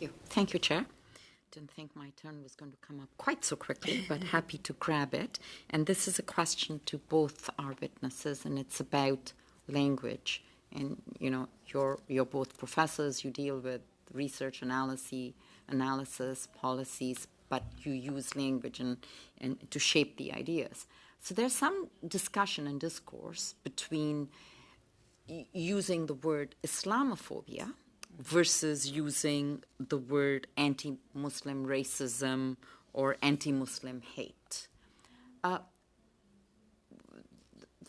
you. Thank you, Chair. Didn't think my turn was going to come up quite so quickly, but happy to grab it. And this is a question to both our witnesses, and it's about language. And you're both professors. You deal with research analysis, policies, but you use language and to shape the ideas. So there's some discussion and discourse between using the word Islamophobia versus using the word anti-Muslim racism or anti-Muslim hate.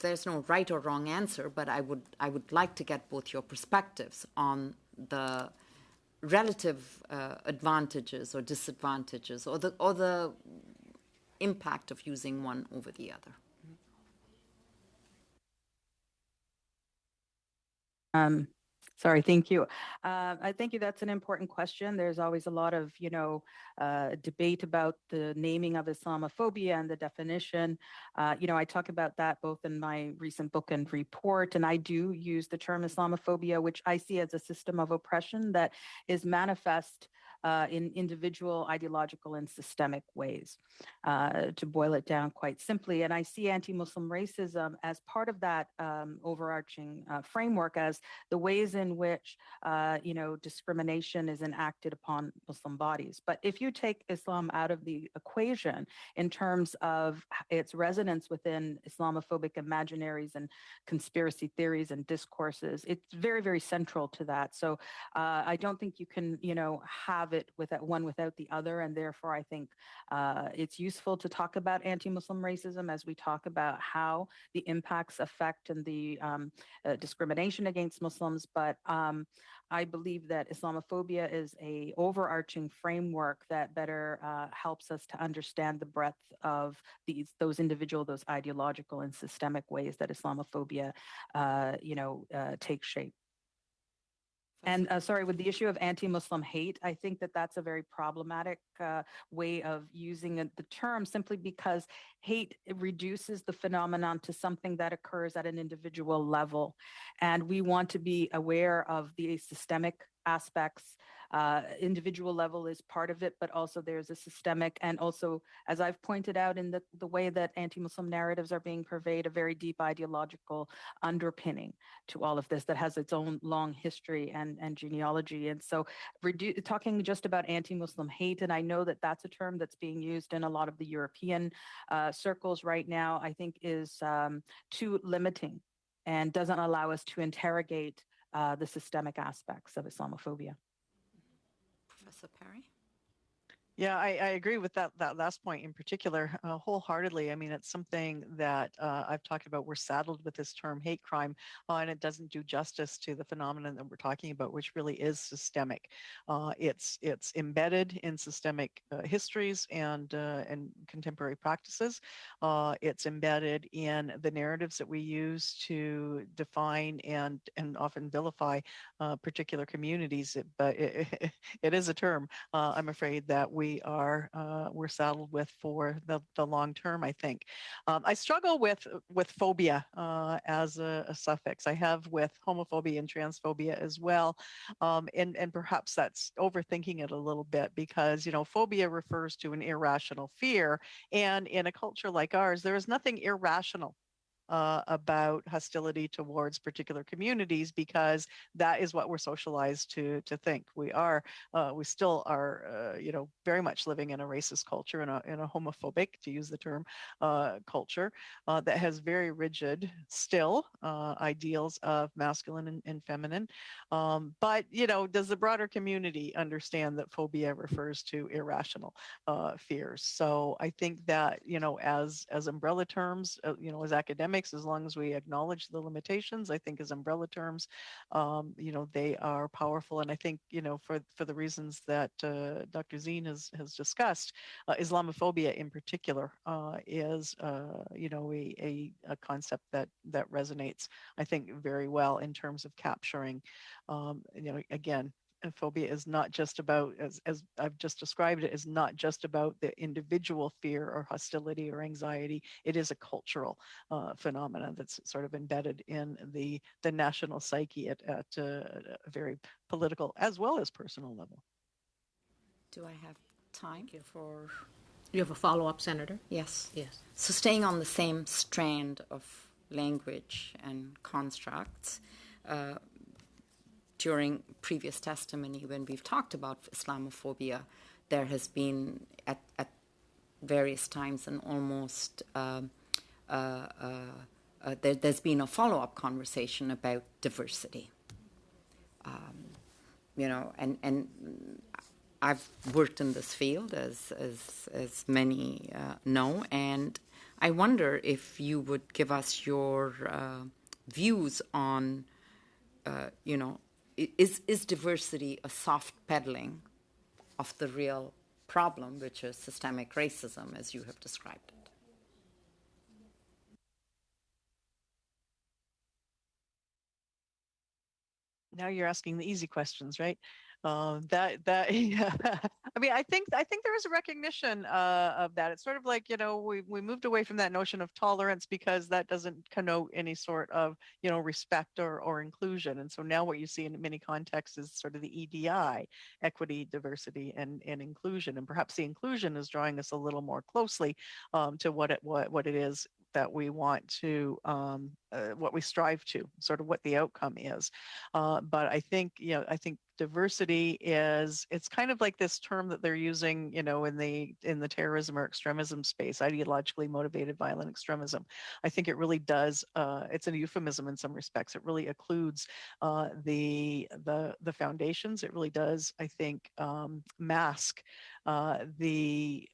There's no right or wrong answer, but I would like to get both your perspectives on the relative advantages or disadvantages or the impact of using one over the other. Sorry, thank you. I think that's an important question. There's always a lot of, debate about the naming of Islamophobia and the definition. I talk about that both in my recent book and report, and I do use the term Islamophobia, which I see as a system of oppression that is manifest in individual, ideological, and systemic ways, to boil it down quite simply. And I see anti-Muslim racism as part of that overarching framework as the ways in which, discrimination is enacted upon Muslim bodies. But if you take Islam out of the equation in terms of its resonance within Islamophobic imaginaries and conspiracy theories and discourses, it's very, very central to that. So I don't think you can, have it without one without the other. And therefore, I think it's useful to talk about anti-Muslim racism as we talk about how the impacts affect and the discrimination against Muslims. But I believe that Islamophobia is a overarching framework that better helps us to understand the breadth of those individual, those ideological and systemic ways that Islamophobia, takes shape. And sorry, with the issue of anti-Muslim hate, I think that that's a very problematic way of using the term, simply because hate reduces the phenomenon to something that occurs at an individual level. And we want to be aware of the systemic aspects. Individual level is part of it, but also there's a systemic, and also, as I've pointed out, in the way that anti-Muslim narratives are being purveyed, a very deep ideological underpinning to all of this that has its own long history and genealogy. And so talking just about anti-Muslim hate, and I know that that's a term that's being used in a lot of the European circles right now, I think is too limiting and doesn't allow us to interrogate the systemic aspects of Islamophobia. Professor Perry? Yeah, I agree with that last point in particular, wholeheartedly. I mean, it's something that I've talked about. We're saddled with this term hate crime, and it doesn't do justice to the phenomenon that we're talking about, which really is systemic. It's embedded in systemic histories and contemporary practices. It's embedded in the narratives that we use to define and often vilify particular communities. But it is a term, I'm afraid, that we're saddled with for the long term, I think. I struggle with phobia as a suffix. I have with homophobia and transphobia as well. And perhaps that's overthinking it a little bit, because, phobia refers to an irrational fear. And in a culture like ours, there is nothing irrational about hostility towards particular communities, because that is what we're socialized to think. We still are, very much living in a racist culture, in a homophobic, to use the term, culture that has very rigid, still, ideals of masculine and feminine. But does the broader community understand that phobia refers to irrational fears? So I think that as umbrella terms, as academics, as long as we acknowledge the limitations, I think as umbrella terms, they are powerful. And I think, for the reasons that Dr. Zine has discussed, Islamophobia in particular is, a concept that resonates, I think, very well in terms of capturing, again, phobia is not just about, as I've just described it, is not just about the individual fear or hostility or anxiety. It is a cultural phenomenon that's sort of embedded in the national psyche at a very political as well as personal level. Do I have time for? You have a follow-up, Senator? Yes. Yes. So staying on the same strand of language and constructs, during previous testimony when we've talked about Islamophobia, there has been at various times an almost there's been a follow-up conversation about diversity. And I've worked in this field, as many know, and I wonder if you would give us your views on, is diversity a soft peddling of the real problem, which is systemic racism, as you have described it? Now you're asking the easy questions, right? Yeah. I mean, I think there is a recognition of that. It's sort of like, we moved away from that notion of tolerance because that doesn't connote any sort of, respect or inclusion. And so now what you see in many contexts is sort of the EDI, equity, diversity, and inclusion. And perhaps the inclusion is drawing us a little more closely to what it is that we want to, what we strive to, sort of what the outcome is. But I think diversity it's kind of like this term that they're using, in the terrorism or extremism space, ideologically motivated violent extremism. I think it really does. It's a euphemism in some respects. It really occludes the foundations. It really does, I think, mask the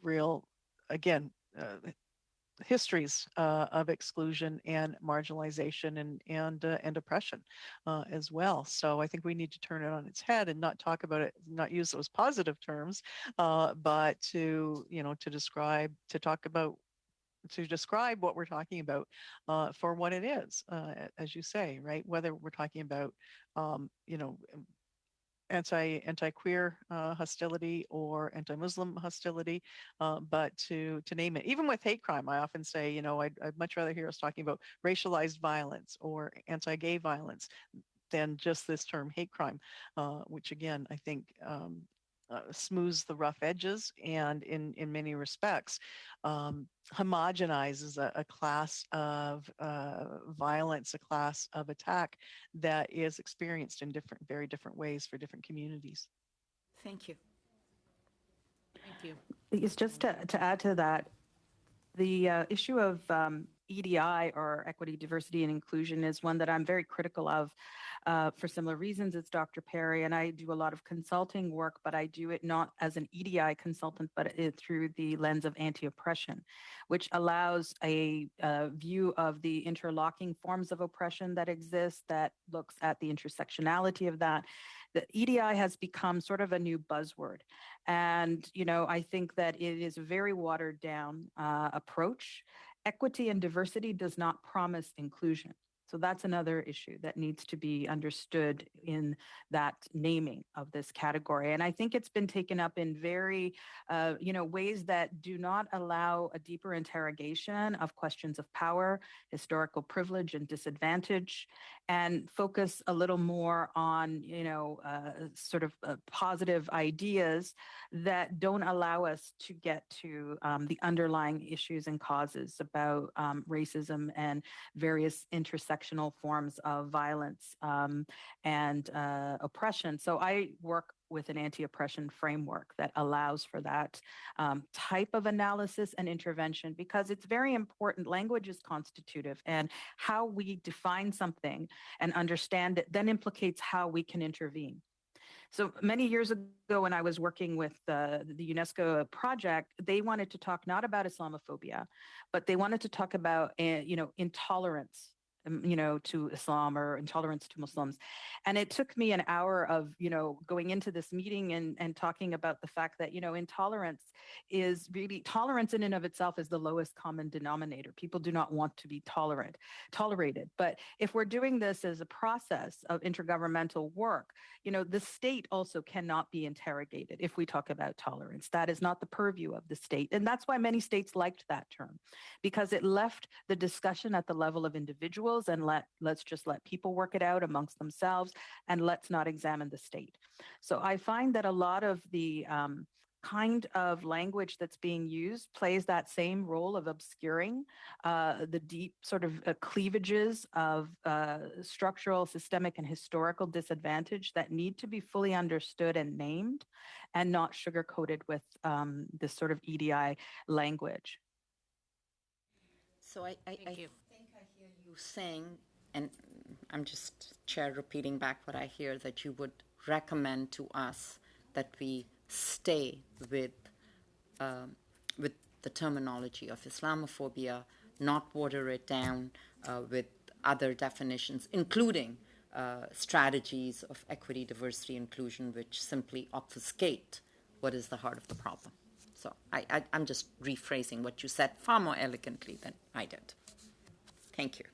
real, again, histories of exclusion and marginalization and oppression as well. So I think we need to turn it on its head and not talk about it, not use those positive terms, but to describe what we're talking about for what it is, as you say, right? Whether we're talking about anti-queer hostility or anti-Muslim hostility, but to name it, even with hate crime, I often say, I'd much rather hear us talking about racialized violence or anti-gay violence than just this term hate crime, which again, I think smooths the rough edges and in many respects homogenizes a class of violence, a class of attack that is experienced in very different ways for different communities. Thank you. Thank you. It's just to add to that, the issue of EDI, or equity, diversity, and inclusion, is one that I'm very critical of for similar reasons. It's Dr. Perry, and I do a lot of consulting work, but I do it not as an EDI consultant, but through the lens of anti-oppression, which allows a view of the interlocking forms of oppression that exist, that looks at the intersectionality of that. The EDI has become sort of a new buzzword. And, I think that it is a very watered down approach. Equity and diversity does not promise inclusion. So that's another issue that needs to be understood in that naming of this category. And I think it's been taken up in very, ways that do not allow a deeper interrogation of questions of power, historical privilege, and disadvantage, and focus a little more on, sort of positive ideas that don't allow us to get to the underlying issues and causes about racism and various intersectional forms of violence and oppression. So I work with an anti-oppression framework that allows for that type of analysis and intervention, because it's very important. Language is constitutive, and how we define something and understand it then implicates how we can intervene. So many years ago, when I was working with the UNESCO project, they wanted to talk not about Islamophobia, but they wanted to talk about, intolerance, to Islam, or intolerance to Muslims. And it took me an hour of, going into this meeting and talking about the fact that, intolerance is really, tolerance in and of itself is the lowest common denominator. People do not want to be tolerated. But if we're doing this as a process of intergovernmental work, the state also cannot be interrogated if we talk about tolerance. That is not the purview of the state. And that's why many states liked that term, because it left the discussion at the level of individuals individuals and let's just let people work it out amongst themselves, and let's not examine the state. So I find that a lot of the kind of language that's being used plays that same role of obscuring the deep sort of cleavages of structural, systemic, and historical disadvantage that need to be fully understood and named, and not sugar-coated with this sort of EDI language. So I Thank you. think I hear you saying, and I'm just, Chair, repeating back what I hear, that you would recommend to us that we stay with the terminology of Islamophobia, not water it down with other definitions, including strategies of equity, diversity, inclusion, which simply obfuscate what is the heart of the problem. So I'm just rephrasing what you said far more elegantly than I did. Thank you.